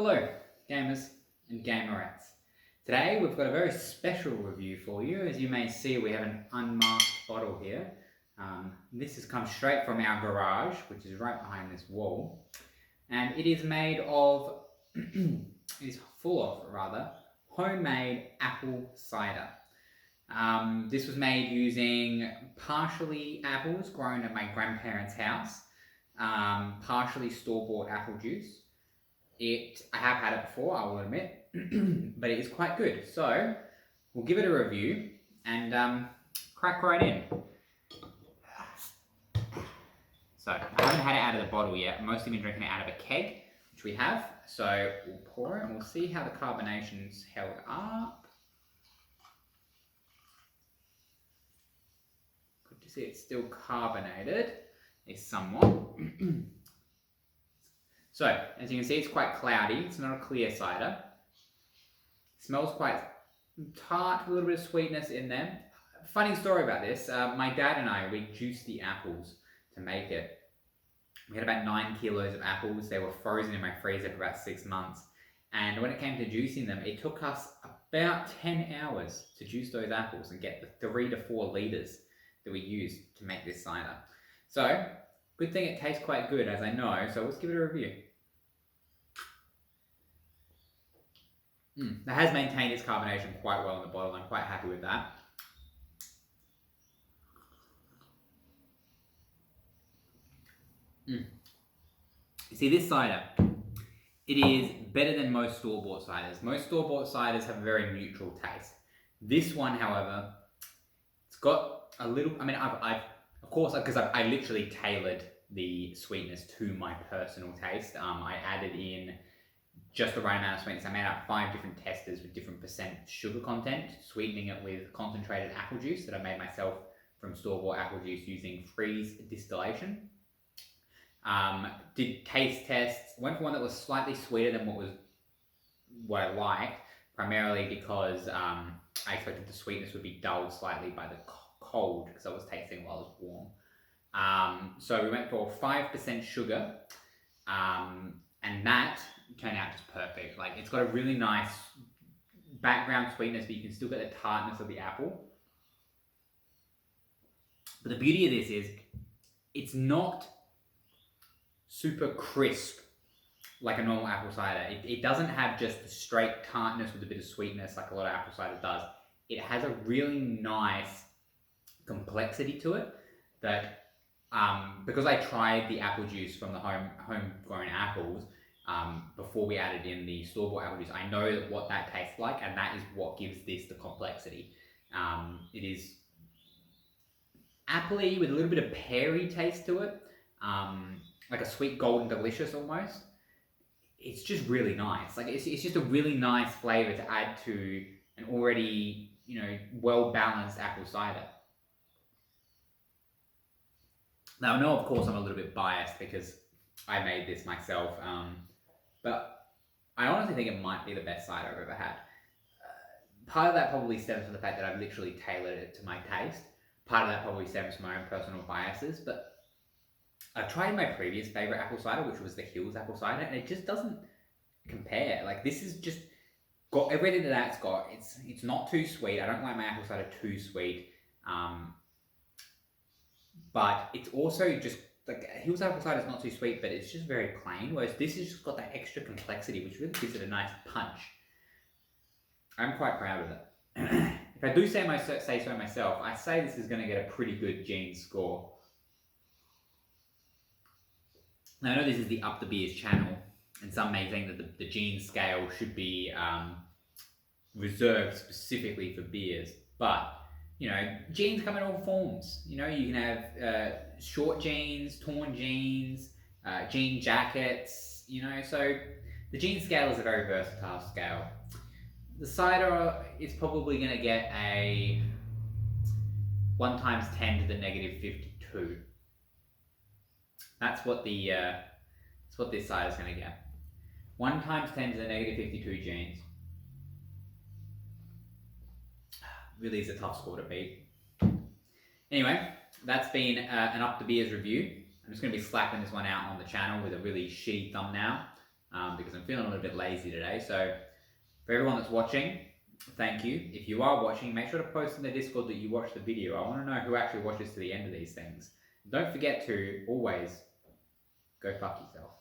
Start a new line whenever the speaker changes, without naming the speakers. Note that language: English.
Hello, gamers and gamerettes. Today we've got a very special review for you. As you may see, we have an unmarked bottle here. This has come straight from our garage, which is right behind this wall. And it is made of, it is full of, rather, homemade apple cider. This was made using partially apples grown at my grandparents' house, partially store-bought apple juice. I have had it before, I will admit, but it is quite good. So we'll give it a review and crack right in. So I haven't had it out of the bottle yet. I've mostly been drinking it out of a keg, which we have. So we'll pour it and we'll see how the carbonation's held up. Good to see it's still carbonated, somewhat. So, as you can see, it's quite cloudy. It's not a clear cider. It smells quite tart, a little bit of sweetness in there. Funny story about this, my dad and I, we juiced the apples to make it. We had about 9 kilos of apples. They were frozen in my freezer for about 6 months. And when it came to juicing them, it took us about 10 hours to juice those apples and get the 3 to 4 litres that we used to make this cider. So, good thing it tastes quite good, as I know, so let's give it a review. It has maintained its carbonation quite well in the bottle. I'm quite happy with that. You see, this cider, it is better than most store-bought ciders. Most store-bought ciders have a very neutral taste. This one, however, it's got a little, I mean, of course, because I literally tailored the sweetness to my personal taste. I added in just the right amount of sweetness. I made out 5 different testers with different percent sugar content, sweetening it with concentrated apple juice that I made myself from store-bought apple juice using freeze distillation. Did taste tests, went for one that was slightly sweeter than what I liked, primarily because I expected the sweetness would be dulled slightly by the cold because I was tasting while it was warm. So we went for 5% sugar, and that turned out just perfect. Like, it's got a really nice background sweetness, but you can still get the tartness of the apple. But the beauty of this is it's not super crisp like a normal apple cider. It doesn't have just the straight tartness with a bit of sweetness like a lot of apple cider does. It has a really nice complexity to it that, because I tried the apple juice from the homegrown apples before we added in the store-bought apple juice, I know what that tastes like, and that is what gives this the complexity. It is appley with a little bit of peary taste to it, like a sweet golden delicious almost. It's just really nice. Like, it's just a really nice flavour to add to an already, well-balanced apple cider. Now, I know, of course, I'm a little bit biased because I made this myself, but I honestly think it might be the best cider I've ever had. Part of that probably stems from the fact that I've literally tailored it to my taste. Part of that probably stems from my own personal biases, but I've tried my previous favourite apple cider, which was the Hills apple cider, and it just doesn't compare. Like, this is just got everything that's got. It's not too sweet. I don't like my apple cider too sweet. But it's also just, like, Hills apple cider is not too sweet, but it's just very plain, whereas this has just got that extra complexity, which really gives it a nice punch. I'm quite proud of it. If I do say so myself, I say this is going to get a pretty good Gene's score. Now, I know this is the UpTheBeers channel, and some may think that the Gene scale should be reserved specifically for beers, but jeans come in all forms. You can have short jeans, torn jeans, jean jackets, so the Gene scale is a very versatile scale. The cider is probably going to get a 1 times 10 to the negative 52. That's what this cider is going to get. 1 times 10 to the negative 52 genes. Really is a tough score to beat. Anyway, that's been an UpTheBeers review. I'm just going to be slapping this one out on the channel with a really shitty thumbnail. because I'm feeling a little bit lazy today. So for everyone that's watching, thank you. If you are watching, make sure to post in the Discord that you watched the video. I want to know who actually watches to the end of these things. Don't forget to always go fuck yourself.